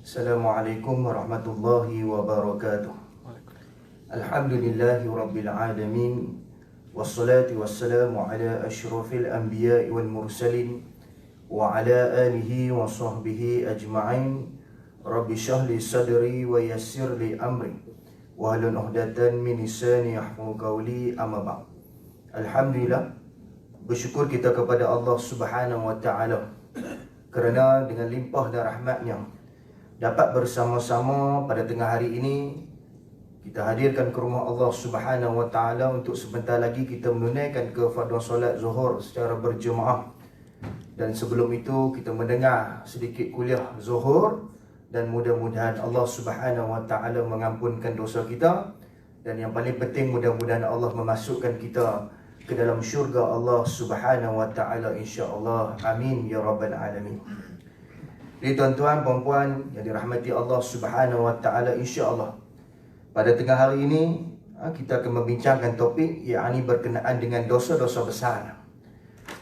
Assalamualaikum warahmatullahi wabarakatuh. Alhamdulillahi rabbil alamin. Wassalatu wassalamu ala ashrafil anbiya'i wal mursalin wa ala alihi wa sahbihi ajma'in. Rabbi shrah li sadri wa yassir li amri wahlul 'uqdatam min lisani yafqahu qawli, amma ba'd. Alhamdulillah, bersyukur kita kepada Allah Subhanahu wa taala kerana dengan limpah dan rahmatnya dapat bersama-sama pada tengah hari ini kita hadirkan ke rumah Allah Subhanahu wa taala untuk sebentar lagi kita menunaikan kefarduan solat Zuhur secara berjemaah. Dan sebelum itu kita mendengar sedikit kuliah Zuhur, dan mudah-mudahan Allah Subhanahu wa taala mengampunkan dosa kita, dan yang paling penting mudah-mudahan Allah memasukkan kita ke dalam syurga Allah Subhanahu wa taala, insya-Allah. Amin ya rabbal alamin. Jadi tuan-tuan, puan-puan yang dirahmati Allah Subhanahu wa taala, insya-Allah pada tengah hari ini kita akan membincangkan topik yakni berkenaan dengan dosa-dosa besar.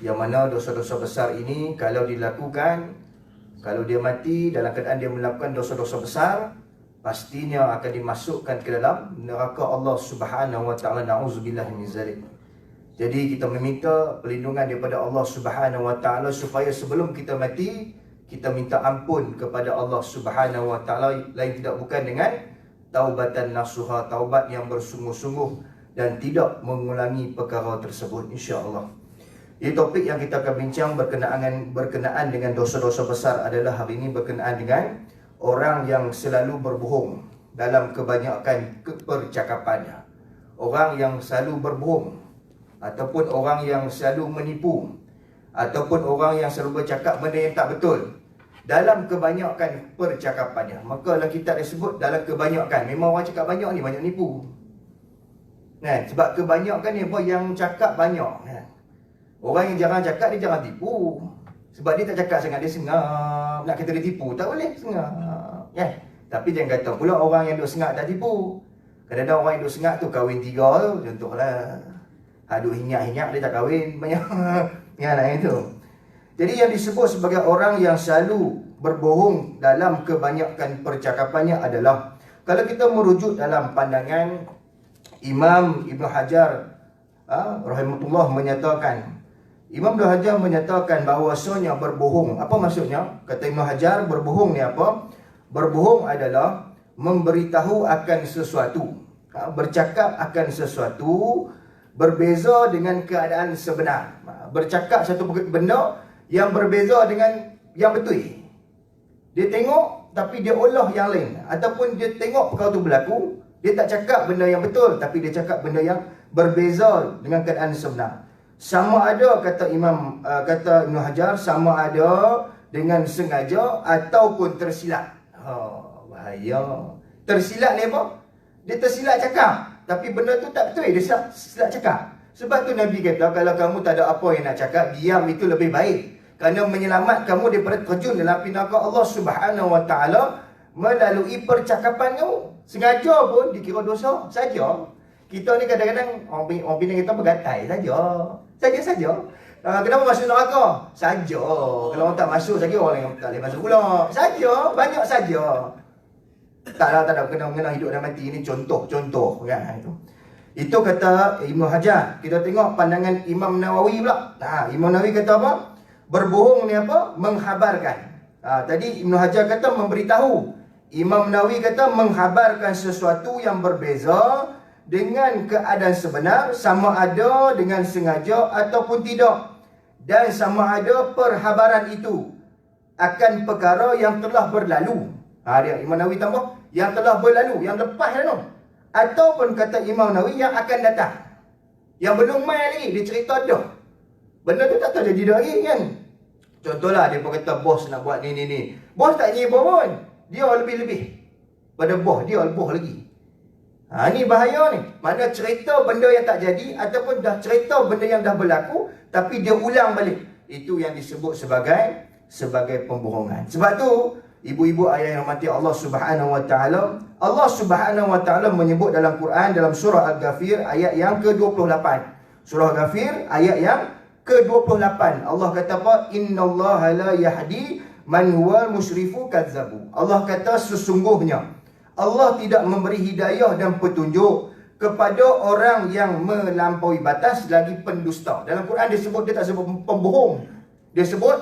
Yang mana dosa-dosa besar ini kalau dilakukan, kalau dia mati dalam keadaan dia melakukan dosa-dosa besar, pastinya akan dimasukkan ke dalam neraka Allah Subhanahu wa taala. Nauzubillah min zalik. Jadi kita meminta perlindungan daripada Allah Subhanahu wa taala supaya sebelum kita mati kita minta ampun kepada Allah Subhanahu wa taala, lain tidak bukan dengan taubatan nasuha, taubat yang bersungguh-sungguh dan tidak mengulangi perkara tersebut, insya-Allah. Ini topik yang kita akan bincang berkenaan dengan dosa-dosa besar adalah hari ini berkenaan dengan orang yang selalu berbohong dalam kebanyakan percakapannya. Orang yang selalu berbohong, ataupun orang yang selalu menipu, ataupun orang yang selalu bercakap benda yang tak betul dalam kebanyakan percakapannya. Maka dalam kitab disebut dalam kebanyakan. Memang orang cakap banyak ni banyak nipu. Sebab kebanyakan ni apa yang cakap banyak. Orang yang jarang cakap dia jarang tipu. Sebab dia tak cakap sangat, dia sengap. Nak kata dia tipu, tak boleh, sengap. Tapi jangan kata pula orang yang duk sengap tak tipu. Kadang-kadang orang yang duk sengap tu kahwin 3 tu, contohlah. Duk hinyak-hinyak dia tak kahwin banyak. Itu. Jadi yang disebut sebagai orang yang selalu berbohong dalam kebanyakan percakapannya adalah, kalau kita merujuk dalam pandangan Imam Ibn Hajar rahimahullah menyatakan, Imam Ibn Hajar menyatakan bahawasanya berbohong, apa maksudnya? Kata Ibn Hajar, berbohong ni apa? Berbohong adalah memberitahu akan sesuatu, bercakap akan sesuatu berbeza dengan keadaan sebenar. Bercakap satu benda yang berbeza dengan yang betul. Dia tengok tapi dia olah yang lain, ataupun dia tengok perkara tu berlaku, dia tak cakap benda yang betul, tapi dia cakap benda yang berbeza dengan keadaan sebenar. Sama ada, kata Ibn Hajar, sama ada dengan sengaja ataupun tersilap. Bahaya. Tersilap ni apa? Dia tersilap cakap, tapi benda tu tak betul, dia silap cakap. Sebab tu Nabi kata, kalau kamu tak ada apa yang nak cakap, diam itu lebih baik. Kerana menyelamat kamu daripada terjun dalam neraka Allah Subhanahu wa taala melalui percakapan kamu. Sengaja pun dikira dosa saja. Kita ni kadang-kadang orang Penang kita bergatai saja. Saja-saja. Kenapa masuk neraka? Saja. Kalau orang tak masuk saja, orang yang tak boleh masuk pula. Saja, banyak saja. Tak ada kena hidup dan mati. Ini contoh kan itu. Itu kata Ibn Hajar. Kita tengok pandangan Imam Nawawi pula. Imam Nawawi kata apa? Berbohong ni apa? Menghabarkan. Tadi Ibn Hajar kata memberitahu. Imam Nawawi kata menghabarkan sesuatu yang berbeza dengan keadaan sebenar, sama ada dengan sengaja ataupun tidak. Dan sama ada perhabaran itu akan perkara yang telah berlalu. Dia Imam Nawawi tambah yang telah berlalu, yang lepas dah. Ataupun kata Imam Nawawi yang akan datang, yang belum main lagi, dia cerita dah. Benda tu tak tahu jadi dah lagi kan. Contohlah dia pun kata bos nak buat ni. Bos tak jadi pun. Dia lebih-lebih pada bos, dia lebih lagi. Ni bahaya ni. Mana cerita benda yang tak jadi, ataupun dah cerita benda yang dah berlaku tapi dia ulang balik. Itu yang disebut sebagai pembohongan. Sebab tu ibu-ibu ayah yang mati Allah Subhanahu wa taala, Allah Subhanahu wa taala menyebut dalam Quran, dalam surah Al-Ghafir ayat yang ke-28. Surah Al-Ghafir ayat yang ke-28. Allah kata apa? Innallaha la yahdi Man huwal musyrifu kadzabu. Allah kata sesungguhnya Allah tidak memberi hidayah dan petunjuk kepada orang yang melampaui batas lagi pendusta. Dalam Quran dia sebut, dia tak sebut pembohong. Dia sebut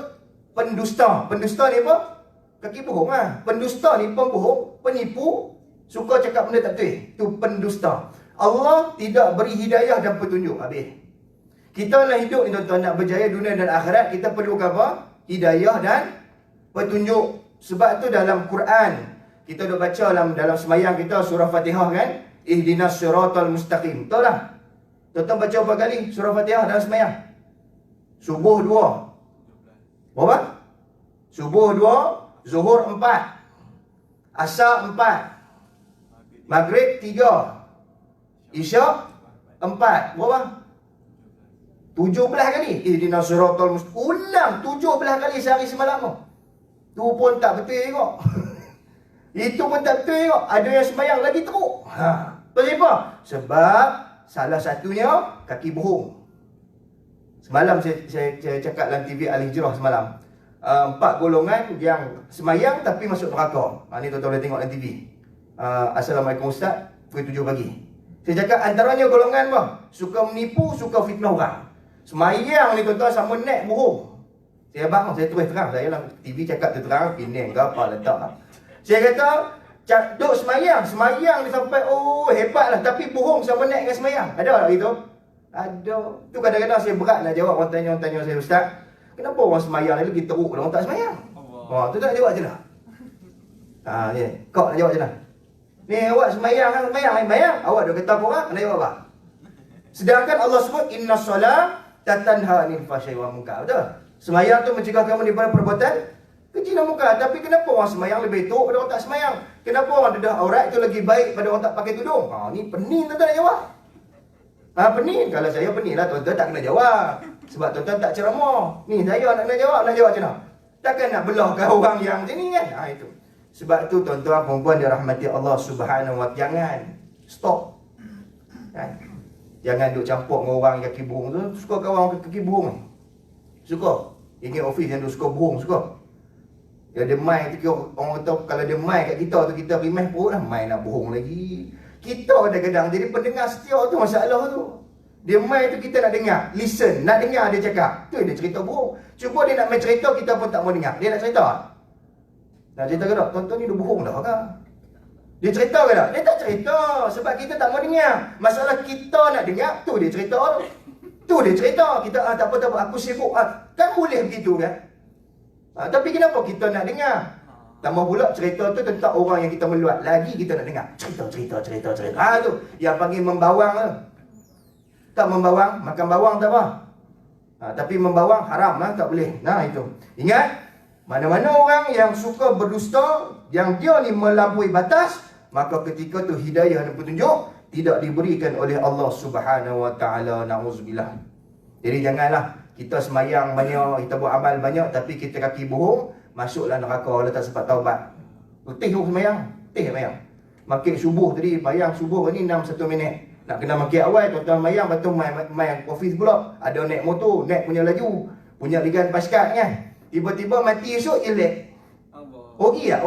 pendusta. Pendusta ni apa? Kaki bohong lah. Pendusta ni pembohong, penipu, suka cakap benda tak betul. Itu pendusta. Allah tidak beri hidayah dan petunjuk. Habis. Kita nak hidup ni tuan-tuan, nak berjaya dunia dan akhirat, kita perlu apa? Hidayah dan petunjuk. Sebab tu dalam Quran, kita dah baca dalam semayang kita surah Fatihah kan? Ihdinas siratal mustaqim. Tahu tak? Tuan-tuan baca berapa kali surah Fatihah dalam semayang? Subuh 2. Berapa? Subuh 2, Zuhur 4, Asar 4, Maghrib 3, Isyak 4. Berapa? 17 kali. Ihdinas siratal mustaqim. Ulang 17 kali sehari semalam. Tu pun tak betul tengok. Itu pun tak betul tengok. Ada yang sembahyang lagi teruk. Kenapa? Sebab salah satunya kaki bohong. Semalam saya cakap dalam TV Al-Hijrah semalam. 4 golongan yang sembahyang tapi masuk neraka. Ni tuan-tuan boleh tengok dalam TV. Assalamualaikum Ustaz, pukul 7 pagi. Saya cakap antaranya golongan apa? Suka menipu, suka fitnah orang. Sembahyang ni tuan-tuan sama net bohong. Saya abang, saya terus terang. Saya dalam TV cakap terang, Penang ke apa letak lah. Saya kata, duk semayang ni sampai, oh hebat lah. Tapi bohong sama naik dengan semayang. Ada tak gitu? Ada. Tu kadang-kadang saya berat nak jawab. Orang tanya saya, Ustaz, kenapa orang semayang ni lagi teruk orang tak semayang? Tu tak jawab je lah. Ni, kau nak jawab je lah. Ni awak semayang. Awak dah kata korang, nak jawab apa? Sedangkan Allah sebut, Inna solat tatanha anil fahsya'i wal munkar. Betul? Semayang tu mencegah kamu daripada perbuatan keji dan munkar. Tapi kenapa orang semayang lebih teruk pada orang tak semayang? Kenapa orang dedah aurat itu lagi baik pada orang tak pakai tudung? Ni pening tuan-tuan nak jawab. Pening. Kalau saya pening lah, tuan-tuan tak kena jawab. Sebab tuan-tuan tak ceramah. Ni saya nak jawab macam mana? Takkan nak belahkan orang yang macam ni kan? Itu. Sebab tu tuan-tuan perempuan dirahmati Allah Subhanahu wa ta'ala, jangan stop. Kan? Jangan duk campur dengan orang kaki bohong tu. Suka kawan orang kaki bohong. Suka. Ingin office yang duk suka bohong, suka. Ya dia mai tu, orang kata kalau dia mai kat kita tu, kita remeh perut lah, mai nak bohong lagi. Kita kadang-kadang jadi pendengar setia tu masalah tu. Dia mai tu kita nak dengar, listen, nak dengar dia cakap. Tu dia cerita bohong. Cuba dia nak main cerita, kita pun tak mau dengar. Dia nak cerita tak? Nak cerita ke tak? Tuan-tuan ni dah bohong dah kan? Dia cerita ke tak? Dia tak cerita. Sebab kita tak mau dengar. Masalah kita nak dengar, tu dia cerita tu. Tu dia cerita. Kita, tak apa, aku sibuk. Kan boleh begitu kan? Tapi kenapa kita nak dengar? Tambah pula cerita tu tentang orang yang kita meluat. Lagi kita nak dengar. Cerita. Tu. Yang panggil membawang tu. Tak membawang, makan bawang tak apa. Tapi membawang haram lah, tak boleh. Itu. Ingat, mana-mana orang yang suka berdusta, yang dia ni melampaui batas, maka ketika tu hidayah dan petunjuk tidak diberikan oleh Allah Subhanahu wa ta'ala. Na'udzubillah. Jadi janganlah kita semayang banyak, kita buat amal banyak, tapi kita kaki bohong, masuklah neraka kalau tak sempat taubat. Letih tu semayang, semayang. Makin subuh tadi, bayang subuh ni 6-1 minit. Nak kena makin awal, tuan-tuan mayang, lepas tu main office pula. Ada naik motor, naik punya laju, punya ligan paskat kan. Tiba-tiba mati esok jelek. Ogi tak?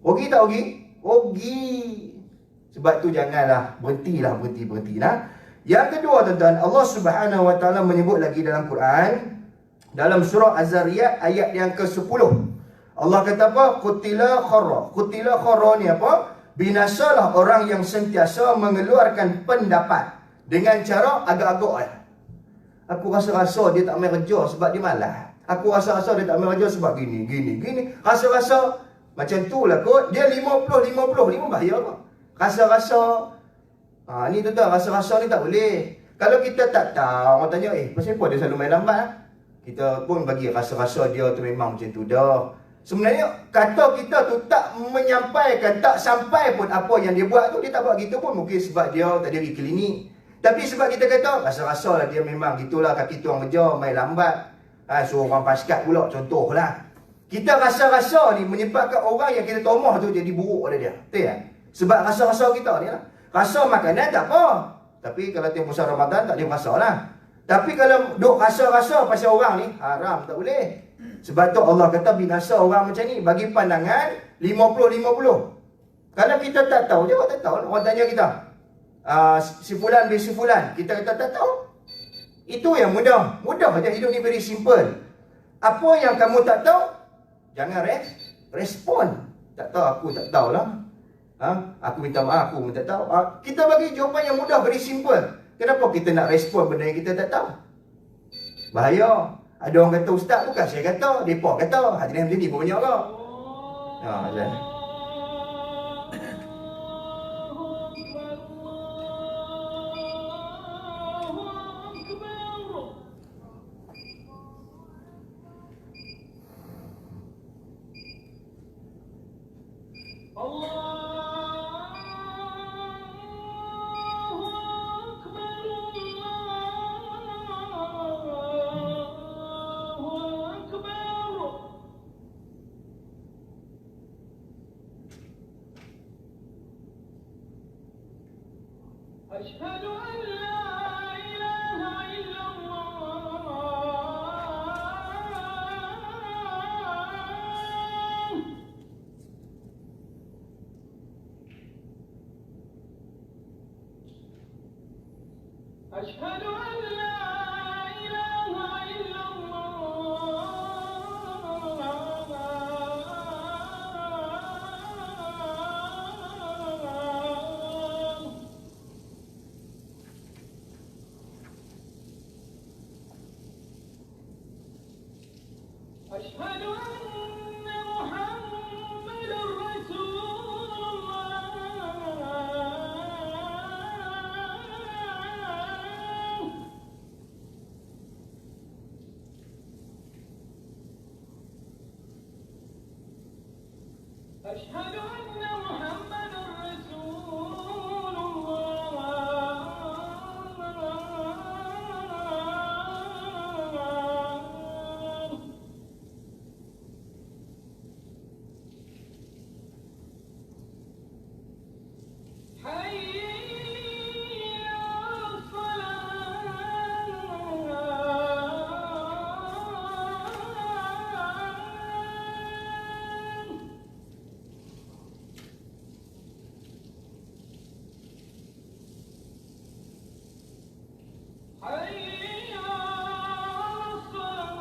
Ogi tak ogi? Ogi. Sebab tu janganlah, berhentilah. Yang kedua tuan-tuan, Allah Subhanahu wa ta'ala menyebut lagi dalam Quran, dalam surah Az-Zariyat ayat yang ke-10. Allah kata apa? Qutila kharra ni apa? Binasalah orang yang sentiasa mengeluarkan pendapat dengan cara agak-agak. Aku rasa-rasa dia tak main kerja sebab dia malas. Aku rasa-rasa dia tak main kerja sebab gini. Rasa-rasa macam tu lah kot. Dia 50-50. Ni pun bahaya apa? Rasa-rasa. Ni tuan-tuan, rasa-rasa ni tak boleh. Kalau kita tak tahu, orang tanya, pasal apa dia selalu main lambat? Kita pun bagi rasa-rasa dia tu memang macam tu dah. Sebenarnya kata kita tu tak menyampaikan, tak sampai pun apa yang dia buat tu, dia tak buat gitu pun. Mungkin sebab dia tak ada pergi klinik. Tapi sebab kita kata, rasa-rasa lah dia memang gitulah, kaki tuang kerja, main lambat. Suruh orang paskat pula, contohlah. Kita rasa-rasa ni menyebabkan orang yang kita tomah tu jadi buruk pada dia. Betul tak? Sebab rasa-rasa kita ni lah. Rasa makanan tak apa. Tapi kalau tengok puasa Ramadan tak boleh rasa lah. Tapi kalau duk rasa-rasa pasal orang ni, haram, tak boleh. Sebab tu Allah kata binasa orang macam ni. Bagi pandangan 50-50. Kalau kita tak tahu, jawab tak tahu. Orang tanya kita, si fulan bin si fulan, kita kata tak tahu. Itu yang mudah. Mudah saja, hidup ni very simple. Apa yang kamu tak tahu, jangan respon. Tak tahu, aku tak tahulah. Aku minta maaf, aku minta tahu. Kita bagi jawapan yang mudah, very simple. Kenapa kita nak respon benda yang kita tak tahu? Bahaya. Ada orang kata, ustaz, bukan saya kata, mereka kata. Hadirin macam ni pun banyak lah. أشهد أن لا إله إلا الله أشهد أن لا إله إلا الله أشهد أن محمدا رسول الله أشهد أن محمدا رسول الله حي على الصلاة حي على الصلاة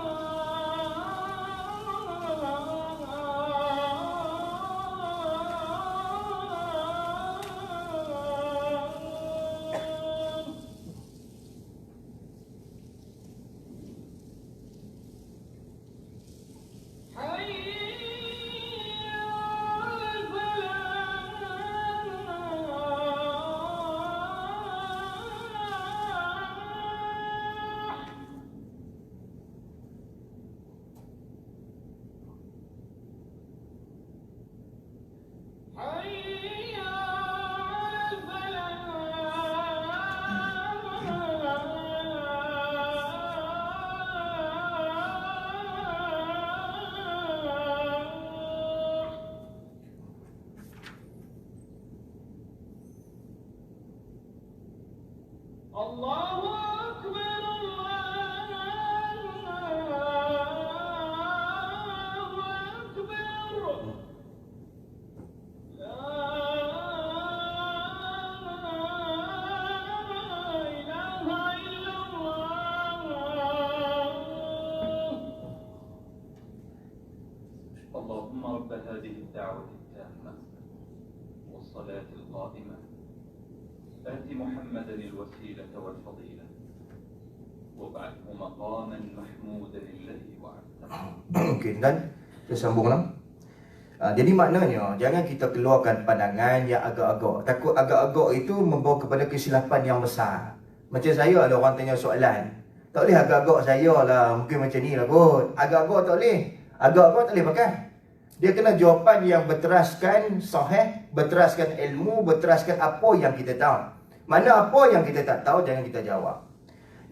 حي على الفلاح حي على الفلاح الله أكبر الله أكبر لا إله إلا الله اللهم رب هذه الدعوة التامة والصلاة القائمة آت محمدا الوسيلة والفضيلة وابعثه مقاما محمودا الذي وعدته. Okey, dan kita sambunglah. Jadi maknanya jangan kita keluarkan pandangan yang agak-agak. Takut agak-agak itu membawa kepada kesilapan yang besar. Macam saya ada orang tanya soalan, tak boleh agak-agak saya lah, mungkin macam ni lah kot. Agak-agak tak boleh. Agak-agak tak boleh pakai. Dia kena jawapan yang berteraskan sahih, berteraskan ilmu, berteraskan apa yang kita tahu. Mana apa yang kita tak tahu, jangan kita jawab.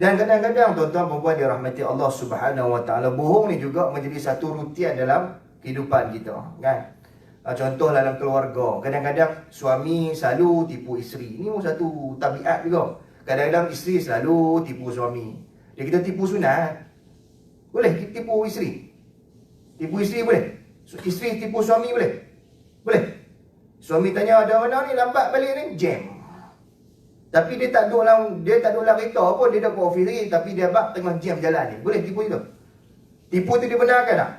Dan kadang-kadang tuan-tuan perempuan dirahmati Allah Subhanahu Wa Taala, bohong ni juga menjadi satu rutian dalam kehidupan kita, kan? Contoh dalam keluarga, kadang-kadang suami selalu tipu isteri. Ini pun satu tabiat juga. Kadang-kadang isteri selalu tipu suami. Dia kita tipu sunat, boleh kita tipu isteri. Tipu isteri boleh? Isteri tipu suami boleh? Boleh? Suami tanya, ada mana ni, lambat balik ni? Jam. Tapi dia tak duduk dalam kereta pun, dia dah ke office lagi. Tapi dia bak tengah jam jalan ni. Boleh tipu itu? Tipu tu dibenarkan tak?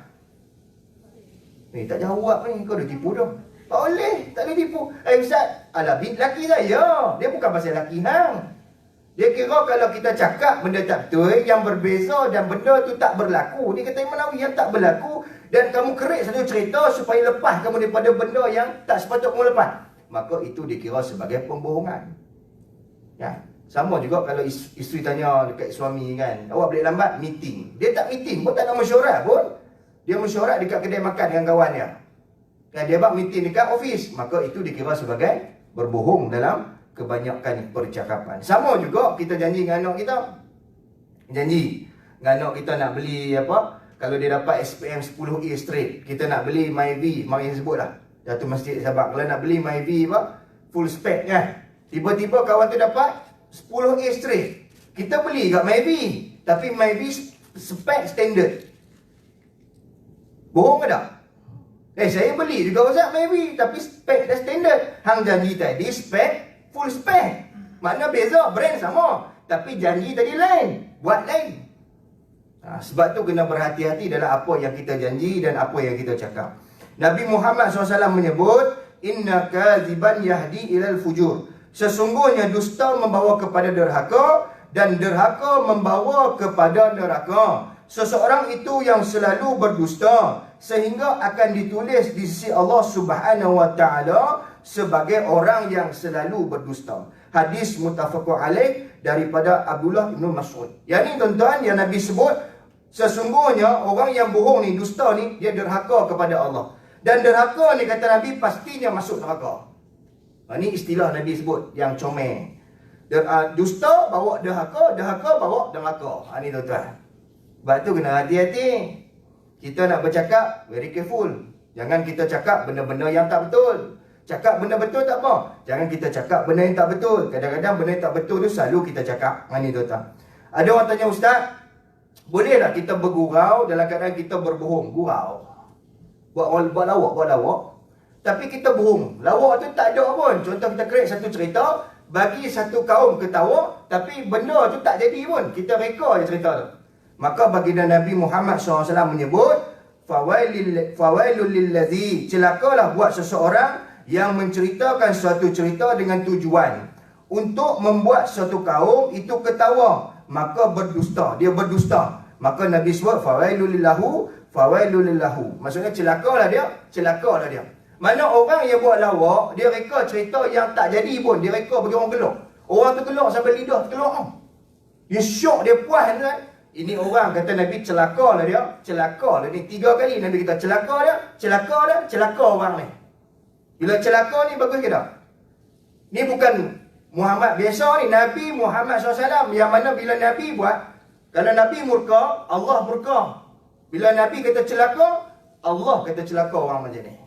Ni tak jawab ni, kau dah tipu dah. Tak boleh, tak boleh tipu. Ustaz, alah, laki saya. Dia bukan pasal laki hang. Dia kira kalau kita cakap benda tak betul, yang berbeza dan benda tu tak berlaku. Dia kata Imam Nawawi yang tak berlaku dan kamu kerik satu cerita supaya lepas kamu daripada benda yang tak sepatutnya kamu lepas. Maka itu dikira sebagai pembohongan. Ya. Sama juga kalau isteri tanya dekat suami kan, awak balik lambat, meeting. Dia tak meeting pun, tak nak mesyuarat pun. Dia mesyuarat dekat kedai makan dengan kawan dia. Kan dia buat meeting dekat office, maka itu dikira sebagai berbohong dalam kebanyakan percakapan. Sama juga kita janji dengan anak kita. Janji dengan anak kita nak beli apa? Kalau dia dapat SPM 10A straight, kita nak beli MyV, mari sebut lah. Datuk Masjid Sabak. Kalau nak beli MyV apa? Full spec kan. Tiba-tiba kawan tu dapat 10A straight. Kita beli kat MyV, tapi MyV spec standard. Bohong ke tak? Saya beli juga Ustaz MyV, tapi spec dah standard. Hang janji tadi spec full spec. Makna beza, brand sama, tapi janji tadi lain, buat lain. Sebab tu kena berhati-hati dalam apa yang kita janji dan apa yang kita cakap. Nabi Muhammad SAW menyebut, inna kaziban yahdi ilal fujur. Sesungguhnya dusta membawa kepada derhaka dan derhaka membawa kepada neraka. Seseorang itu yang selalu berdusta sehingga akan ditulis di sisi Allah Subhanahu wa taala sebagai orang yang selalu berdusta. Hadis muttafaqun alaih daripada Abdullah bin Mas'ud. Yang ni tuan-tuan yang Nabi sebut, sesungguhnya orang yang bohong ni, dusta ni, dia derhaka kepada Allah. Dan derhaka ni kata Nabi pastinya masuk neraka. Ini istilah Nabi sebut yang comel. Dusta bawa derhaka, derhaka bawa neraka. Ini tuan-tuan. Sebab tu kena hati-hati. Kita nak bercakap, very careful. Jangan kita cakap benda-benda yang tak betul. Cakap benda betul tak apa. Jangan kita cakap benda yang tak betul. Kadang-kadang benda yang tak betul tu selalu kita cakap. Ini tuan-tuan. Ada orang tanya, Ustaz, boleh tak kita bergurau dalam keadaan kita berbohong? Gurau. Buat lawak. Tapi kita bohong. Lawak tu tak ada pun. Contoh kita create satu cerita, bagi satu kaum ketawa, tapi benda tu tak jadi pun. Kita reka je cerita tu. Maka baginda Nabi Muhammad SAW menyebut, fawailul lillazi, celakalah buat seseorang yang menceritakan suatu cerita dengan tujuan untuk membuat suatu kaum itu ketawa, maka berdusta. Dia berdusta. Maka Nabi sebut fawailul lillahu. Maksudnya celakalah dia. Mana orang yang buat lawak, dia reka cerita yang tak jadi pun, dia reka bagi orang gelak. Orang tu gelak sampai lidah tergelak. Dia syok, dia puas kan. Ini orang kata Nabi celakalah dia. Celakalah ni 3 kali Nabi kata celaka orang ni. Bila celaka ni bagus ke tak? Ni bukan Muhammad biasa ni, Nabi Muhammad SAW. Yang mana bila Nabi buat, kalau Nabi murka, Allah murka. Bila Nabi kata celaka, Allah kata celaka orang macam ni.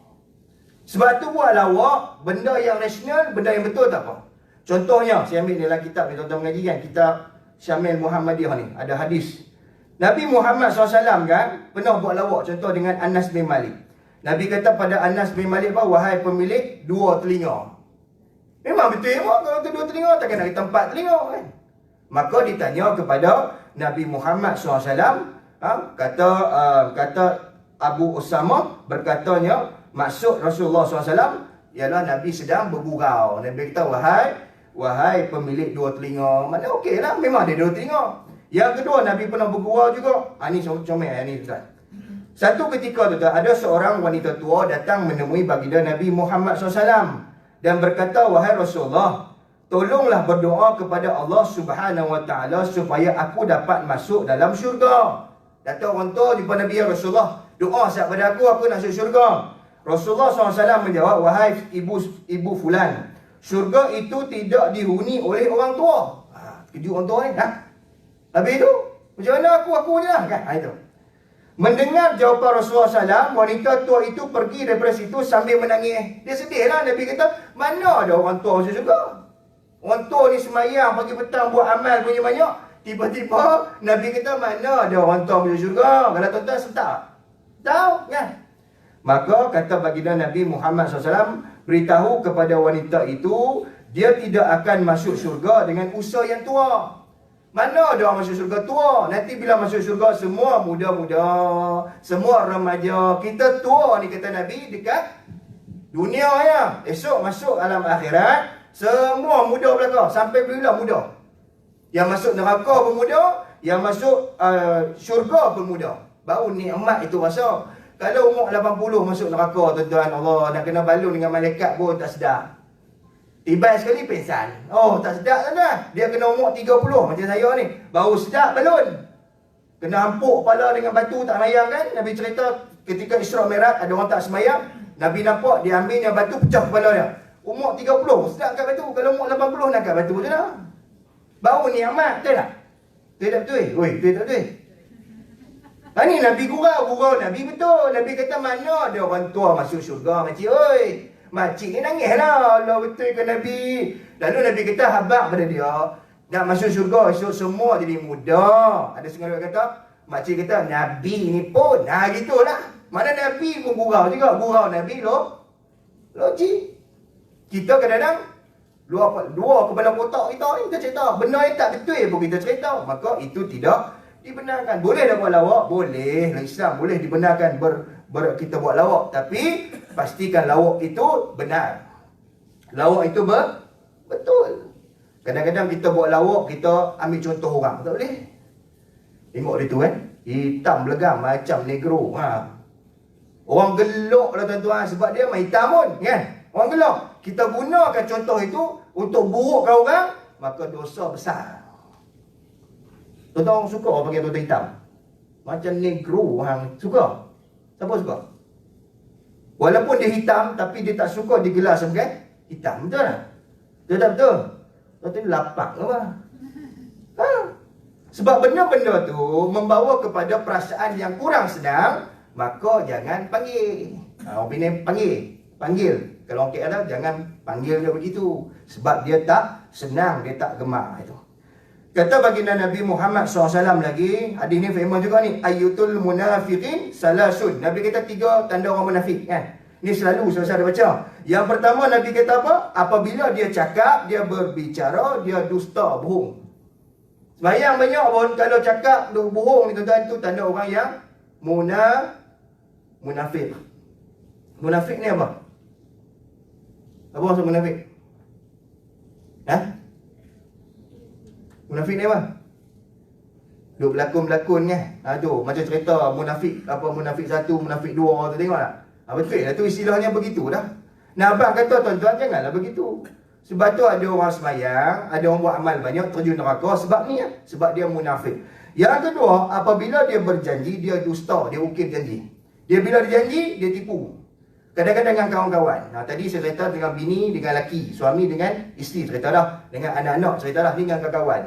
Sebab tu buat lawak, benda yang rasional, benda yang betul tak apa. Contohnya, saya ambil dalam kitab ni, tuan-tuan mengaji kan, kitab Syamil Muhammadiyah ni, ada hadis. Nabi Muhammad SAW kan, pernah buat lawak, contoh dengan Anas bin Malik. Nabi kata pada Anas bin Malik, wahai pemilik 2 telinga. Memang betul pun, kalau tu 2 telinga, takkan nak kata 4 telinga kan. Maka ditanya kepada Nabi Muhammad SAW, kata Abu Usama berkatanya, maksud Rasulullah SAW ialah Nabi sedang bergurau. Nabi kata, wahai pemilik 2 telinga. Mana okey lah, memang ada 2 telinga. Yang kedua, Nabi pernah bergurau juga. Ini comel, ini tuan. Satu ketika tu ada seorang wanita tua datang menemui baginda Nabi Muhammad SAW dan berkata, wahai Rasulullah, tolonglah berdoa kepada Allah Subhanahu Wa Taala supaya aku dapat masuk dalam syurga. Datang orang tua jumpa Nabi, ya Rasulullah, doa siap pada aku nak masuk syurga. Rasulullah SAW menjawab, wahai ibu fulan, syurga itu tidak dihuni oleh orang tua. Kejut orang tua ni. Habis tu, macam mana aku je lah kan? Itu. Mendengar jawapan Rasulullah SAW, wanita tua itu pergi daripada situ sambil menangis. Dia sedih lah. Nabi kata, mana ada orang tua masuk syurga? Orang tua ni semayang pagi petang buat amal punya banyak. Tiba-tiba Nabi kata, mana ada orang tua masuk syurga? Kalau tuan-tuan sentak. Tahu kan? Maka kata baginda Nabi Muhammad SAW, beritahu kepada wanita itu, dia tidak akan masuk syurga dengan usia yang tua. Mana ada orang masuk syurga tua? Nanti bila masuk syurga semua muda-muda, semua remaja. Kita tua ni kata Nabi dekat dunia ya. Esok masuk alam akhirat, semua muda belaka. Sampai bila muda? Yang masuk neraka pun muda, yang masuk syurga pun muda. Baru nikmat itu rasa. Kalau umur 80 masuk neraka, tuan-tuan, Allah nak kena balun dengan malaikat pun tak sedar. Tiba sekali pingsan. Oh, tak sedar tuan-tuan. Dia kena umur 30 macam saya ni. Baru sedar balun. Kena hampuk kepala dengan batu tak mayang kan. Nabi cerita ketika Isra Mi'raj ada orang tak semayang. Nabi nampak dia ambilnya batu pecah kepala dia. Umur 30 sedar angkat batu. Kalau umur 80 nak angkat batu je lah. Baru nikmat, betul tak? Betul tak betul? Oi, betul tak betul? Ni Nabi gurau Nabi betul. Nabi kata mana ada orang tua masuk syurga makcik. Oi, makcik ni nangis lah. Allah betul ke Nabi? Lalu Nabi kata habaq pada dia, nak masuk syurga esok semua jadi muda. Ada setengah kata, makcik kata Nabi ni pun. Gitulah. Mana Nabi pun gurau juga. Gurau Nabi logik. Kita kadang-kadang dua kepala kotak kita cerita. Benda yang tak betul pun kita cerita. Maka itu tidak dibenarkan. Boleh dah buat lawak? Boleh. Islam boleh dibenarkan kita buat lawak. Tapi pastikan lawak itu benar. Lawak itu betul. Kadang-kadang kita buat lawak, kita ambil contoh orang. Tak boleh. Tengok dia tu kan. Hitam legam macam negro. Orang gelok lah tuan-tuan. Sebab dia main hitam pun. Kan? Orang gelok. Kita gunakan contoh itu untuk burukkan orang. Maka dosa besar. Tuan-tuan orang suka orang panggil tuan hitam. Macam negro orang suka. Siapa suka? Walaupun dia hitam, tapi dia tak suka digelar sebagai hitam. Betul tak? Betul tak betul? Tuan-tuan lapak apa? Sebab benda-benda tu membawa kepada perasaan yang kurang senang. Maka jangan panggil. Orang Penang panggil. Kalau orang KL jangan panggil dia begitu. Sebab dia tak senang, dia tak gemar itu. Kata baginda Nabi Muhammad SAW lagi, hadis ni famous juga ni, ayyutul munafiqin salasun. Nabi kata 3 tanda orang munafik kan. Ni selalu saya ada baca. Yang pertama Nabi kata apa? Apabila dia cakap, dia berbicara, dia dusta, bohong. Sembayang banyak pun kalau cakap bohong ni tuan-tuan, itu tanda orang yang munafik. Munafik ni apa? Apa maksud munafik? Munafik ni apa? Duk berlakon-berlakon kan. Tu macam cerita munafik munafik 1, munafik 2 tu tengok tak? Betul lah tu istilahnya begitu dah. Nah abang kata tuan-tuan janganlah begitu. Sebab tu ada orang semayang, ada orang buat amal banyak terjun neraka sebab ni sebab dia munafik. Yang kedua, apabila dia berjanji dia dusta, dia ukir janji. Dia bila dia janji dia tipu. Kadang-kadang dengan kawan-kawan. Tadi saya cerita dengan bini, dengan laki. Suami dengan isteri, cerita dah. Dengan anak-anak, cerita dah. Ni dengan kawan.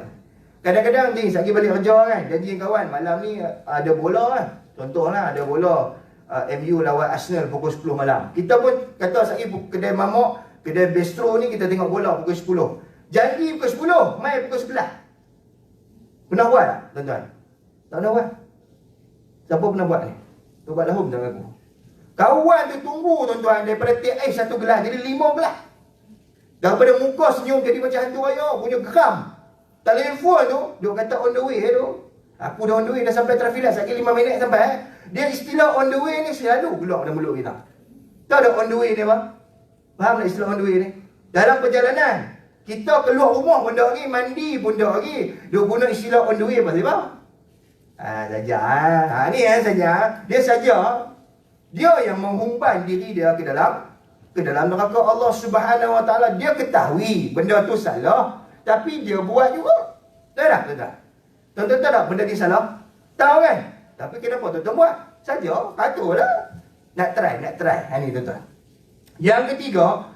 Kadang-kadang ni, lagi balik kerja kan. Janji dengan kawan, malam ni ada bola kan. Contohlah, ada bola MU lawan Arsenal pukul 10 malam. Kita pun kata sekali kedai mamak, kedai bistro ni kita tengok bola pukul 10. Janji pukul 10, main pukul 11. Pernah buat tak, tuan-tuan? Tak pernah buat? Siapa pernah buat ni? Tu buat lahum dengan aku. Kawan tu tunggu tuan-tuan, daripada teh ais 1 gelas jadi 5 gelas. Daripada muka senyum jadi macam hantu raya, punya geram. Telefon tu, dia kata on the way tu. Aku dah on the way, dah sampai traffic light, lagi 5 minit sampai. Dia istilah on the way ni selalu keluar dalam mulut kita. Tahu tak on the way ni apa? Faham tak istilah on the way ni? Dalam perjalanan, kita keluar rumah pun dah lagi, mandi pun dah lagi. Dia guna istilah on the way pasal apa? Saja. Ni saja. Dia saja. Dia yang menghumban diri dia ke dalam neraka Allah Subhanahu Wa Taala. Dia ketahui benda tu salah, tapi dia buat juga. Tahu tak? Tuan-tuan tahu tak benda ni salah? Tahu kan? Tapi kenapa tuan-tuan buat? Saja, katalah. Nak try. Ni tuan-tuan. Yang ketiga,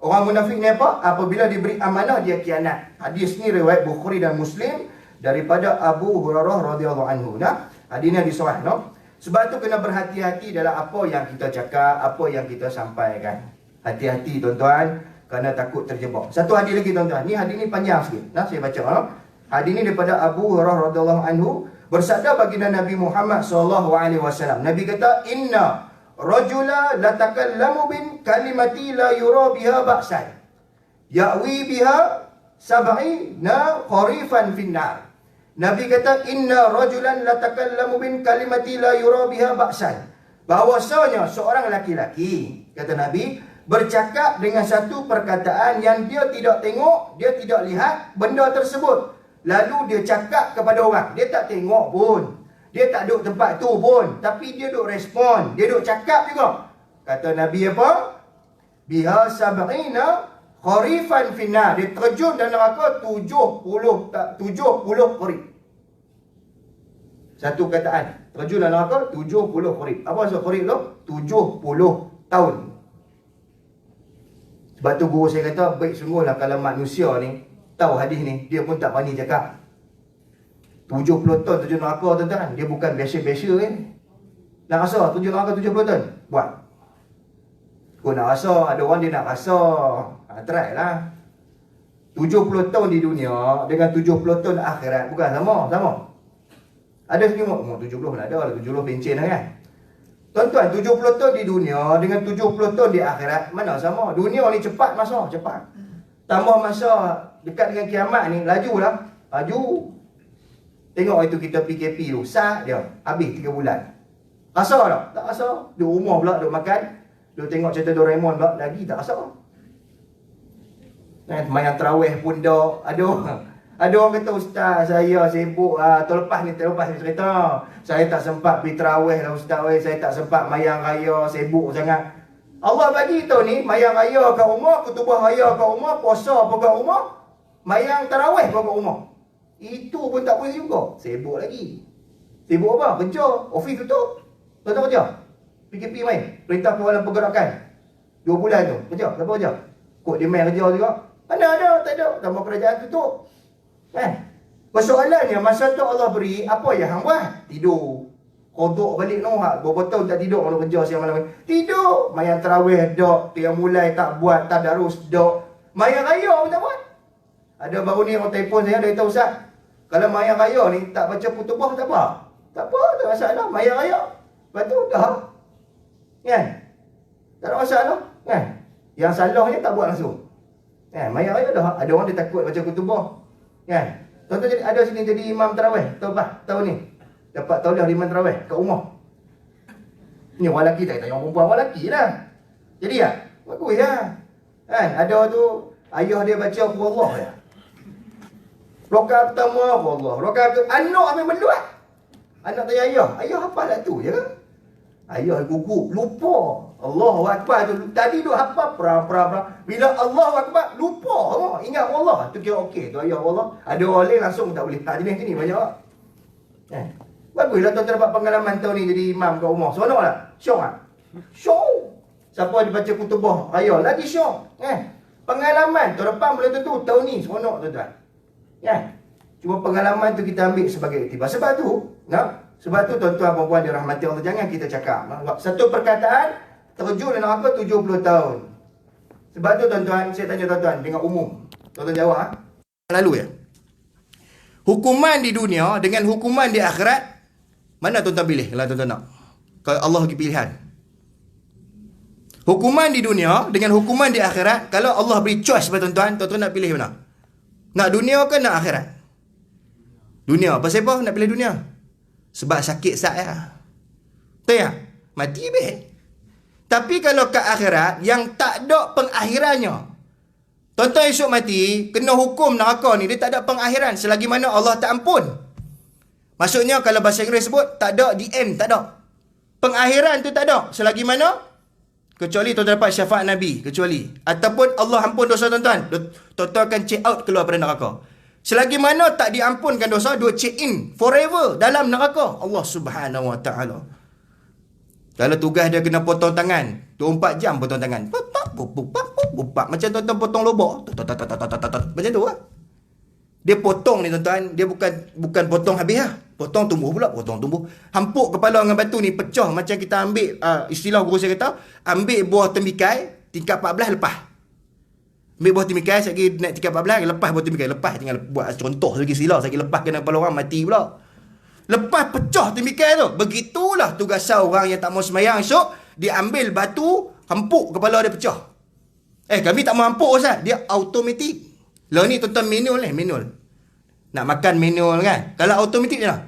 orang munafik ni apa? Apabila diberi amanah dia khianat. Hadis ni riwayat Bukhari dan Muslim daripada Abu Hurairah radhiyallahu anhu. Hadis ni disahih, Sebab tu kena berhati-hati dalam apa yang kita cakap, apa yang kita sampaikan. Hati-hati tuan-tuan, kerana takut terjebak. Satu hadis lagi tuan-tuan. Ni hadis ni panjang sikit. Saya baca. Hadis ni daripada Abu Hurairah radhiyallahu anhu, Bersabda baginda Nabi Muhammad SAW. Nabi kata, inna rajula latakallamu bin kalimati la yura biha ba'san. Ya'wi biha sab'ina kharifan finnar. Nabi kata, inna rajulan latakallamu bin kalimati la yura biha ba'san. Bahawasanya seorang laki-laki, kata Nabi, bercakap dengan satu perkataan yang dia tidak tengok, dia tidak lihat benda tersebut. Lalu dia cakap kepada orang. Dia tak tengok pun, dia tak duduk tempat tu pun, tapi dia duduk respon, dia duduk cakap juga. Kata Nabi apa? Biha sab'ina kharifan finnar. Dia terjun dalam neraka 70 kharif. Satu kataan, terjun dalam neraka 70 kharif. Apa maksud kharif tu? 70 tahun. Sebab tu guru saya kata, baik sungguhlah kalau manusia ni tahu hadis ni, dia pun tak berani cakap. 70 tahun terjun neraka, tuan-tuan, dia bukan biasa-biasa kan. Nak rasa terjun neraka 70 tahun? Buat. Kau nak rasa, ada orang dia nak rasa. Try lah. 70 tahun di dunia dengan 70 tahun akhirat bukan sama. Ada semua umur 70 mana ada, 70 pencen lah kan. Tuan-tuan, 70 tahun di dunia dengan 70 tahun di akhirat mana sama. Dunia ni cepat masa, cepat. Tambah masa dekat dengan kiamat ni, laju lah. Laju. Tengok itu kita PKP tu, sah dia, habis 3 bulan. Rasa tak? Tak rasa. Duduk rumah pula, duduk makan. Duduk tengok cerita Doraemon pula, lagi tak rasa. Mayang terawih pun dah. Ada orang kata, ustaz saya sibuk terlepas ni cerita. Saya tak sempat pergi terawih lah ustaz. Saya tak sempat mayang raya, sibuk sangat. Allah bagi tahu ni, mayang raya kat rumah, kutubah raya kat rumah, puasa pun kat rumah, mayang tarawih pun kat rumah. Itu pun tak boleh juga. Sibuk lagi. Sibuk apa? Kerja. Ofis tutup. Tuan-tuan kerja. PKP main. Perintah Kawalan Pergerakan. 2 bulan tu. Kerja. Siapa kerja? Kok dia main kerja juga? Mana ada? Tak ada. Tambah kerajaan tutup. Kan? Persoalannya, masa tu Allah beri, apa yang hang buat? Tidur. Kodok balik noh. Berapa tahun tak tidur kalau kerja siang malam. Tidur. Mayang tarawih dok. Qiyam mulai tak buat. Tadarus dok. Mayang raya pun tak buat. Ada baru ni orang telefon saya, dia kata, ustaz, kalau mayang raya ni tak baca kutubah tak apa. Tak apa, tak masalah. Mayang raya. Lepas tu dah. Kan? Tak ada masalah. Kan? Yang salahnya tak buat langsung. Kan? Mayang raya dah. Ada orang dia takut baca kutubah. Kan? Tuan-tuan jadi ada sini jadi imam tarawih. Tahu apa? Tahun ni. Dapat tauliah imam tarawih kat rumah. Ni orang lelaki tak tanya orang perempuan, orang lelaki lah. Jadi ya? Bagus lah. Kan? Ada tu ayah dia baca Allah ya. Rakaat pertama Allah. Rakaat kedua anak ambil meluat. Anak tanya ayah. Ayah hafal lah tu je kan? Ayah gugup. Lupa. Allahu Akbar tu. Tadi duk hafal. Bila Allahu Akbar. Lupa. Ingat Allah. Tu kira okey. Tu ayah Allah. Ada orang lain langsung tak boleh. Tak jenis ni banyak. Baguslah tuan-tuan dapat pengalaman tahun ni jadi imam kat rumah. Seronok tak? Syok tak? Syok. Siapa dia baca kutubah raya lagi syok. Pengalaman. Tahun depan boleh tentu. Tahun ni seronok tuan-tuan. Cuma pengalaman tu kita ambil sebagai iktibar. Sebab tu tuan-tuan puan-puan dirahmati Allah, jangan kita cakap satu perkataan terjun dalam neraka 70 tahun. Sebab tu tuan-tuan, saya tanya tuan-tuan dengan umum. Tuan-tuan jawab lalu ya. Hukuman di dunia dengan hukuman di akhirat, mana tuan-tuan pilih kalau tuan-tuan nak? Kalau Allah bagi pilihan. Hukuman di dunia dengan hukuman di akhirat, kalau Allah beri choice kepada tuan-tuan, tuan-tuan nak pilih mana? Nak dunia ke nak akhirat? Dunia. Pasal apa nak pilih dunia? Sebab sakit saya. Betul tak? Mati habis. Tapi kalau ke akhirat yang tak ada pengakhirannya. Tuan-tuan esok mati, kena hukum neraka ni, dia tak ada pengakhiran selagi mana Allah tak ampun. Maksudnya kalau bahasa Inggeris sebut, tak ada the end, tak ada. Pengakhiran tu tak ada selagi mana kecuali tuan-tuan dapat syafaat Nabi, kecuali. Ataupun Allah ampun dosa tuan-tuan. Tuan-tuan akan check out keluar pada neraka. Selagi mana tak diampunkan dosa, dua check in forever dalam neraka Allah Subhanahu Wa Ta'ala. Kalau tugas dia kena potong tangan 24 jam potong tangan. Macam tuan-tuan potong lobak. Macam tu lah. Dia potong ni tuan-tuan, dia bukan potong habis lah. Potong tumbuh pula, potong tumbuh. Hampuk kepala dengan batu ni pecah. Macam kita ambil, istilah guru saya kata, ambil buah tembikai, tingkat 14 lepas. Ambil buah tembikai, sekali naik tingkat 14, lepas buah tembikai. Lepas tinggal buat contoh lagi istilah, sekali lepas kena kepala orang, mati pula. Lepas pecah temikai tu, begitulah tugasan orang yang tak mau semayang esok, dia ambil batu, hempuk kepala dia pecah. Kami tak mau hempuk Ustaz, dia automatik. Lah ni tuan-tuan manual ni, manual. Nak makan manual kan. Kalau automatik je lah.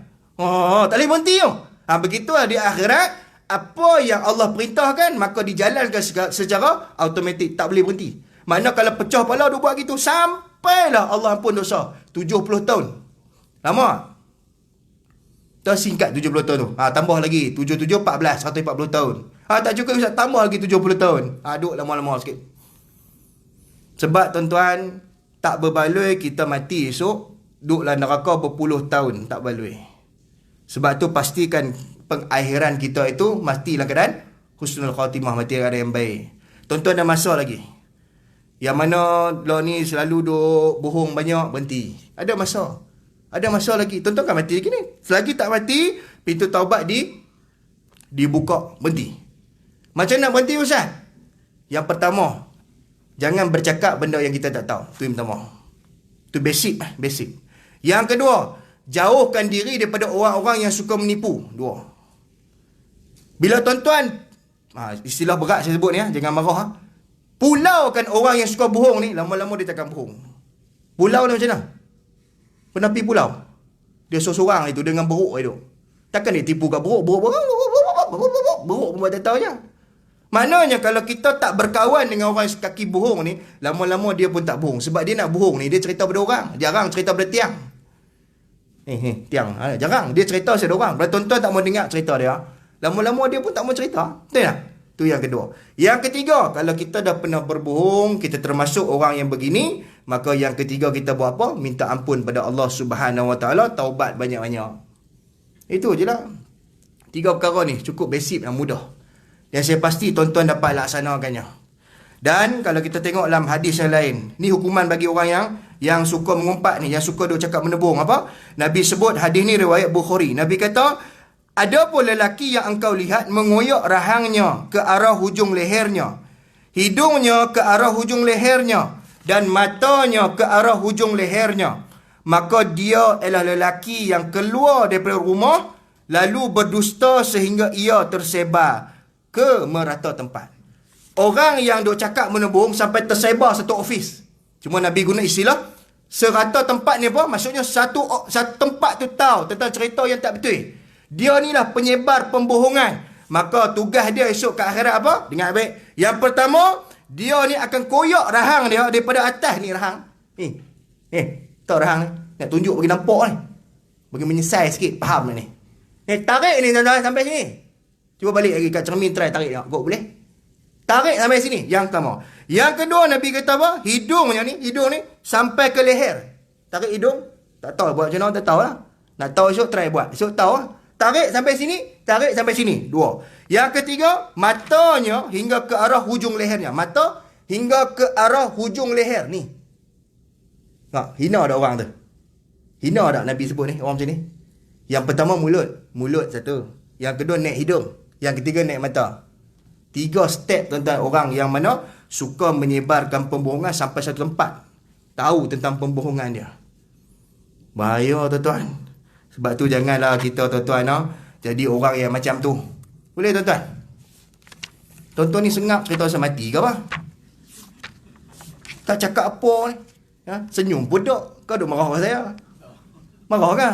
Tak boleh berhenti tu. Begitulah di akhirat, apa yang Allah perintahkan, maka dijalankan secara automatik. Tak boleh berhenti. Mana kalau pecah kepala, dia buat gitu. Sampailah Allah ampun dosa. 70 tahun. Lama tak? Tersingkat 70 tahun tu. Tambah lagi. 77, 14, 140 tahun. Tak cukup Ustaz, tambah lagi 70 tahun. Duk lama-lama sikit. Sebab tuan-tuan, tak berbaloi kita mati esok, duduklah neraka berpuluh tahun, tak baloi. Sebab tu pastikan pengakhiran kita itu mati dalam keadaan husnul khatimah, mati dalam keadaan yang baik. Tuan-tuan dah masa lagi. Yang mana lo ni selalu duk bohong banyak, berhenti. Ada masa. Ada masa lagi. Tuan-tuan kan mati lagi ni. Selagi tak mati, pintu taubat dibuka, berhenti. Macam nak berhenti Ustaz? Yang pertama, jangan bercakap benda yang kita tak tahu. Tu yang pertama. Tu basic. Yang kedua, jauhkan diri daripada orang-orang yang suka menipu. 2. Bila tuan-tuan, istilah berat saya sebut ni, jangan marah. Pulaukan orang yang suka bohong ni, lama-lama dia takkan bohong. Pulau ni macam mana? Pernah pergi pulau? Dia seorang itu dengan beruk itu. Takkan dia tipu kat beruk pun buat tak tahu je. Maknanya kalau kita tak berkawan dengan orang kaki bohong ni, lama-lama dia pun tak bohong. Sebab dia nak bohong ni, dia cerita pada orang. Jarang cerita pada tiang. Tiang. Jarang. Dia cerita pada orang. Kalau tuan-tuan tak mau dengar cerita dia, lama-lama dia pun tak mau cerita. Betul tak? Tu yang kedua. Yang ketiga, kalau kita dah pernah berbohong, kita termasuk orang yang begini, maka yang ketiga kita buat apa? Minta ampun pada Allah Subhanahu Wa Taala, taubat banyak-banyak. Itu je lah. 3 perkara ni cukup basic dan mudah. Yang saya pasti tuan-tuan dapat laksanakannya. Dan kalau kita tengok dalam hadis yang lain, ni hukuman bagi orang yang suka mengumpat ni, yang suka dia cakap menebung apa? Nabi sebut, hadis ni riwayat Bukhari. Nabi kata, ada pun lelaki yang engkau lihat mengoyak rahangnya ke arah hujung lehernya, hidungnya ke arah hujung lehernya, dan matanya ke arah hujung lehernya. Maka dia adalah lelaki yang keluar daripada rumah, lalu berdusta sehingga ia tersebar ke merata tempat. Orang yang duk cakap menebung sampai tersebar satu ofis. Cuma Nabi guna istilah serata tempat ni apa? Maksudnya satu tempat tu tahu tentang cerita yang tak betul. Dia ni lah penyebar pembohongan. Maka tugas dia esok ke akhirat apa? Dengar baik. Yang pertama, dia ni akan koyak rahang dia daripada atas ni rahang. Tahu rahang ni? Nak tunjuk bagi nampak ni. Bagi menyesal sikit, faham ni. Tarik ni tuan-tuan sampai sini. Cuba balik lagi kat cermin, try tarik tengok. Kok boleh? Tarik sampai sini. Yang pertama. Yang kedua, Nabi kata apa? Hidung ni sampai ke leher. Tarik hidung. Tak tahu buat macam mana, tak tahu lah. Nak tahu esok, try buat. Esok tahu lah. Tarik sampai sini. 2. Yang ketiga, matanya hingga ke arah hujung lehernya. Mata hingga ke arah hujung leher ni. Hina ada orang tu. Hina tak Nabi sebut ni, orang macam ni. Yang pertama mulut satu. Yang kedua naik hidung. Yang ketiga naik mata. 3 step tuan-tuan, orang yang mana suka menyebarkan pembohongan sampai satu tempat. Tahu tentang pembohongan dia. Bahaya tuan-tuan. Sebab tu janganlah kita tuan-tuan jadi orang yang macam tu. Boleh tuan-tuan? Tuan-tuan ni sengap cerita pasal mati ke apa? Tak cakap apa ni. Senyum pun duk. Kau duk marah pada saya. Marah kan?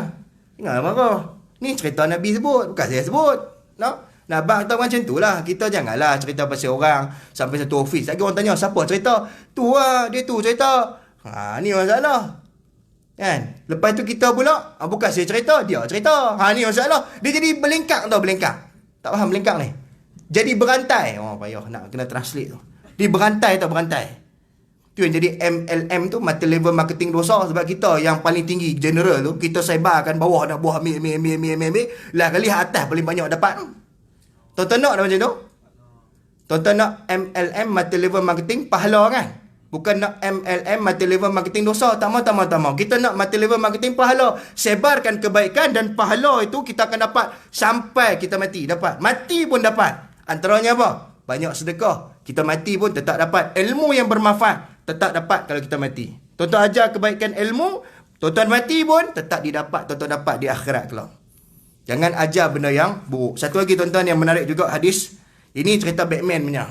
Janganlah marah. Ni cerita Nabi sebut, bukan saya sebut. Nah, bang tahu macam tu lah. Kita janganlah cerita pasal orang sampai satu ofis. Lagi orang tanya, siapa cerita? Tu lah, dia tu cerita. Ni masalah. Kan? Lepas tu kita pula, bukan saya cerita, dia cerita. Ni masalah. Dia jadi berlengkak tau, berlengkak. Tak faham berlengkak ni? Jadi berantai. Payah nak kena translate tu. Dia berantai tau, berantai. Tu yang jadi MLM tu, multi level marketing dosa. Sebab kita yang paling tinggi general tu, kita sebarkan bawah nak buah ambil. Lah kali atas paling banyak dapat. Tuan-tuan nak dah macam tu? Tuan-tuan nak MLM multi level marketing pahala kan? Bukan nak MLM multi level marketing dosa. Tak mau. Kita nak multi level marketing pahala. Sebarkan kebaikan dan pahala itu kita akan dapat sampai kita mati. Dapat. Mati pun dapat. Antaranya apa? Banyak sedekah. Kita mati pun tetap dapat. Ilmu yang bermanfaat tetap dapat kalau kita mati. Tuan-tuan ajar kebaikan ilmu, tuan-tuan mati pun tetap didapat. Tuan-tuan dapat di akhirat kelak. Jangan ajar benda yang buruk. Satu lagi tuan-tuan yang menarik juga hadis. Ini cerita Batman punya.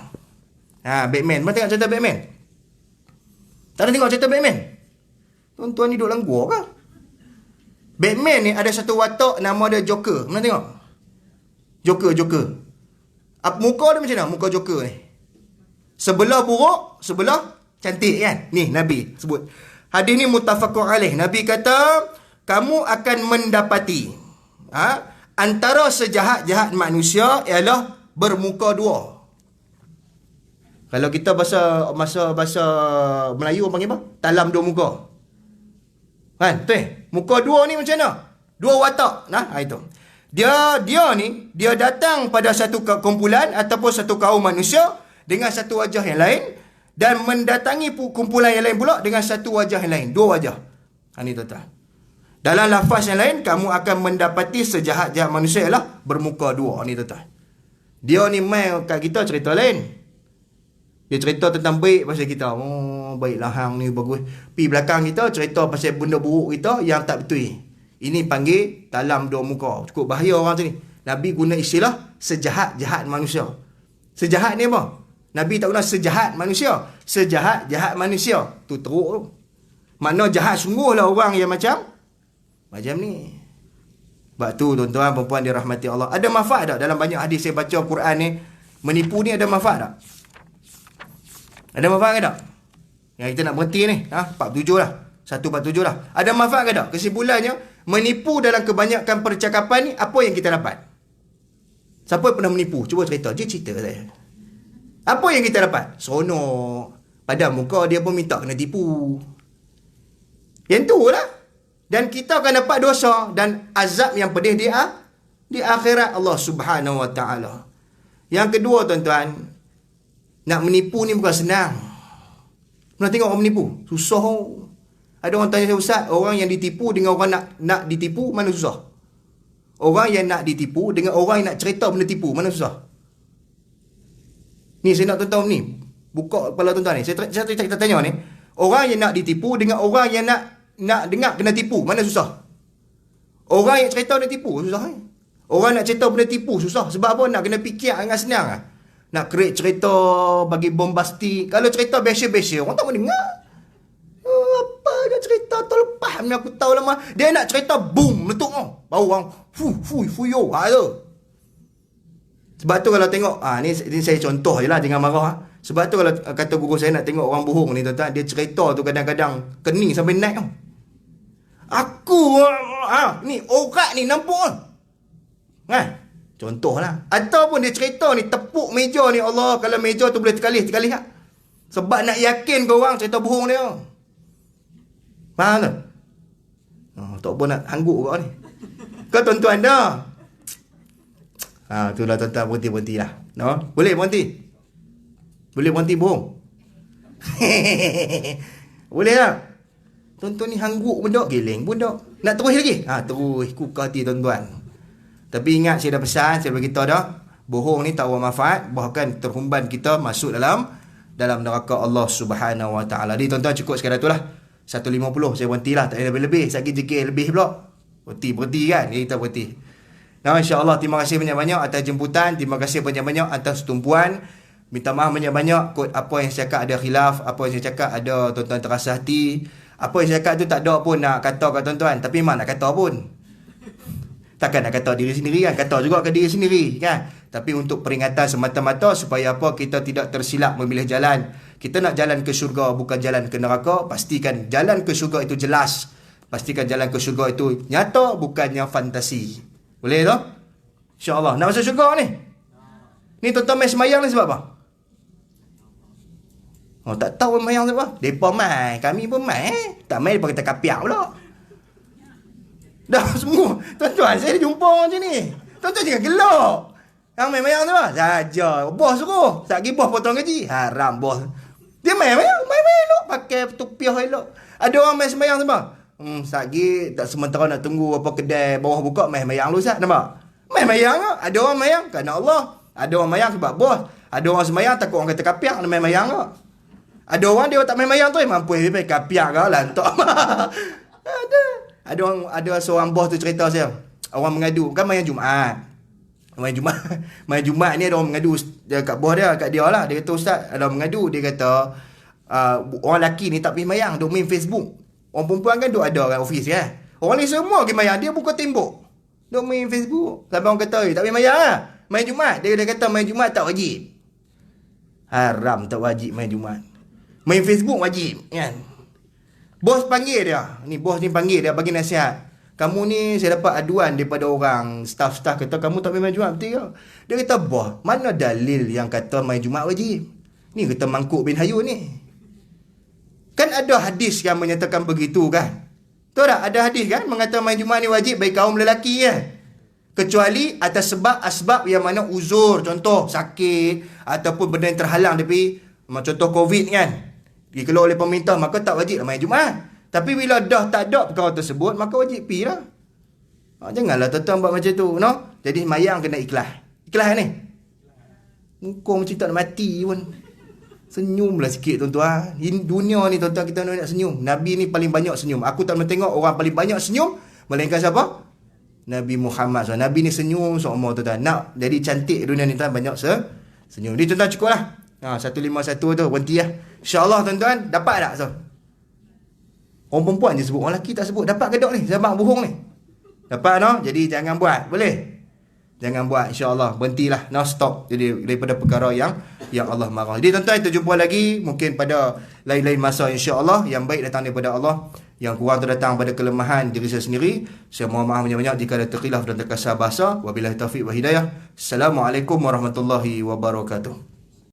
Batman. Mana tengok cerita Batman? Tak ada tengok cerita Batman? Tuan-tuan ni duduk dalam gua ke? Batman ni ada satu watak nama dia Joker. Mana tengok? Joker. Muka dia macam mana? Muka Joker ni. Sebelah buruk, sebelah cantik kan? Ni Nabi sebut. Hadis ni muttafaqun alaih. Nabi kata, kamu akan mendapati antara sejahat-jahat manusia ialah bermuka dua. Kalau kita bahasa Melayu orang panggil apa? Talam dua muka. Kan? Muka dua ni macam mana? Dua watak. Itu. Dia datang pada satu kumpulan ataupun satu kaum manusia dengan satu wajah yang lain dan mendatangi kumpulan yang lain pula dengan satu wajah yang lain. Dua wajah. Ini tuan-tuan. Dalam lafaz yang lain, kamu akan mendapati sejahat-jahat manusia ialah bermuka dua. Ini tuan-tuan. Dia ni main kat kita cerita lain. Dia cerita tentang baik pasal kita. Oh, baiklah hang ni bagus. Pi belakang kita cerita pasal benda buruk kita yang tak betul. Ini panggil talam dua muka. Cukup bahaya orang tu ni. Nabi guna istilah sejahat-jahat manusia. Sejahat ni apa? Nabi tak guna sejahat manusia. Sejahat-jahat manusia. Tu teruk tu. Makna jahat sungguh lah orang yang macam ni. Sebab tu tuan-tuan perempuan dirahmati Allah. Ada manfaat tak dalam banyak hadis saya baca Quran ni? Menipu ni ada manfaat tak? Ada manfaat ke tak? Yang kita nak berhenti ni 47 lah. 147 lah. Ada manfaat ke tak? Kesimpulannya, menipu dalam kebanyakan percakapan ni, apa yang kita dapat? Siapa yang pernah menipu? Cuba cerita. Dia cerita saya. Apa yang kita dapat? Seronok. Padahal muka dia pun minta kena tipu. Yang tu lah. Dan kita akan dapat dosa dan azab yang pedih di akhirat Allah Subhanahu Wa Taala. Yang kedua tuan-tuan, nak menipu ni bukan senang. Pernah tengok orang menipu? Susah. Ada orang tanya saya, Ustaz, orang yang ditipu dengan orang nak ditipu, mana susah? Orang yang nak ditipu dengan orang yang nak cerita benda tipu, mana susah? Ni saya nak tuan-tuan ni. Buka kepala tuan-tuan ni. Saya tanya ni. Orang yang nak ditipu dengan orang yang nak dengar kena tipu, mana susah? Orang yang cerita benda tipu, susah. Orang nak cerita benda tipu, susah. Sebab apa? Nak kena fikir dengan senang. Nak create cerita bagi bombastik. Kalau cerita biasa-biasa, orang tak mau dengar. Apa dia cerita terlepas ni aku tahu lama. Dia nak cerita boom meletup baru orang fuyo. Tu. Sebab tu kalau tengok ni saya contoh je lah, jangan marah. Sebab tu kalau kata guru saya nak tengok orang bohong ni tuan-tuan, dia cerita tu kadang-kadang kening sampai naik. Aku ni orat ni nampak contohlah. Ataupun dia cerita ni tepuk meja ni, Allah, kalau meja tu boleh terkalih lah. Sebab nak yakin kau orang cerita bohong dia. Faham tak? Tak apa nak hangguk kau ni. Kau tuan-tuan dah. Itulah tuan-tuan, berhenti lah. No? Boleh berhenti? Boleh berhenti bohong? Boleh tak? Tuan-tuan ni hangguk pun tak, geleng pun tak. Nak terus lagi? Terus, kuka hati tuan-tuan. Tapi ingat, saya dah pesan, saya beritahu dah, bohong ni tak bermanfaat, bahkan terhumban kita masuk dalam neraka Allah Subhanahu Wa Taala. Jadi tuan-tuan cukup sekadar itulah. 1.50 saya berhentilah, tak ada lebih-lebih. Sakit jikir lebih pula. Berhenti kan? Jadi kita berhenti. Nah, insya-Allah terima kasih banyak-banyak atas jemputan, terima kasih banyak-banyak atas tumpuan. Minta maaf banyak-banyak kot apa yang saya cakap ada khilaf, apa yang saya cakap ada tuan-tuan terasa hati. Apa yang saya cakap tu tak ada pun nak kata kat tuan-tuan, tapi memang nak kata pun. Takkan nak kata diri sendiri kan, kata juga ke diri sendiri kan. Tapi untuk peringatan semata-mata supaya apa, kita tidak tersilap memilih jalan. Kita nak jalan ke syurga, bukan jalan ke neraka. Pastikan jalan ke syurga itu jelas. Pastikan jalan ke syurga itu nyata, bukannya fantasi. Boleh tak? InsyaAllah. Nak masuk syurga ni? Ni tuan-tuan main semayang ni sebab apa? Tak tahu main sebab apa? Mereka main, kami pun main. Tak main, mereka kata kapiak pula. Dah semua. Tuan-tuan, saya dah jumpa orang macam ni. Tuan-tuan jangan gelak. Yang main-main tu apa? Saja. Bos suruh. Tak pergi bos potong gaji. Haram bos. Dia main-main elok. Pakai tupiah elok. Ada orang main sembahyang sebab. Sagi tak sementara nak tunggu apa kedai bawah buka, main-main lu Ustaz. Nampak? Main-main ke? Ada orang main kerana Allah. Ada orang main sebab bos. Ada orang sembahyang takut orang kata kapiak nak main-main ke? Ada orang dia tak main-main tu mampu pergi kapiak ke lantak. Ada seorang bos tu cerita saya. orang mengadu kan malam Jumaat. Malam Jumaat ni ada orang mengadu kat bawah dia, kat dia lah. Dia kata, ustaz, ada orang mengadu. Dia kata, orang lelaki ni tak pergi mayang, duk main Facebook. Orang perempuan kan duk ada kat office kan. Orang ni semua pergi mayang, dia buka tembok, duk main Facebook. Sampai orang kata, tak pergi mayang lah, main Jumaat. Dia kata main Jumaat tak wajib. Haram tak wajib main Jumaat. Main Facebook wajib kan. Bos panggil dia. Ni bos ni panggil dia bagi nasihat. Kamu ni, saya dapat aduan daripada orang staff kata kamu tak main Jumaat, betul ke? Dia kata, bos, mana dalil yang kata main Jumaat wajib? Ni kata Mangkuk bin Hayun ni. Kan ada hadis yang menyatakan begitu kan? Tahu tak? Ada hadis kan mengatakan main Jumaat ni wajib bagi kaum lelaki kan? Kecuali atas asbab yang mana uzur, contoh sakit ataupun benda yang terhalang tapi contoh COVID kan, dikeluar oleh pemerintah, maka tak wajib main Jumaat. Tapi bila dah tak ada perkara tersebut, maka wajib pergi lah. Janganlah tuan-tuan buat macam tu, no? Jadi mayang kena ikhlas. Ikhlas ni? Muka macam tak nak mati pun. Senyumlah sikit tuan-tuan. Dunia ni tuan-tuan, kita nak senyum. Nabi ni paling banyak senyum. Aku tak pernah tengok orang paling banyak senyum melainkan siapa? Nabi Muhammad SAW. Nabi ni senyum seumur tuan-tuan. Nak jadi cantik dunia ni tuan, banyak senyum. Jadi tuan-tuan cukup lah. 151 tu, berhenti lah. InsyaAllah tuan-tuan, dapat tak? So, orang perempuan je sebut, orang lelaki tak sebut. Dapat ke tak ni? Zabang bohong ni. Dapat no? Jadi jangan buat. Boleh? Jangan buat, insyaAllah. Berhentilah. No, stop. Jadi daripada perkara yang Allah marah. Jadi tuan-tuan, kita jumpa lagi mungkin pada lain-lain masa, insyaAllah. Yang baik datang daripada Allah, yang kurang tu datang pada kelemahan diri saya sendiri. Saya mohon maaf banyak-banyak jika ada terkhilaf dan terkasar bahasa. Wabillahi taufiq wa hidayah. Assalamualaikum warahmatullahi wabarakatuh.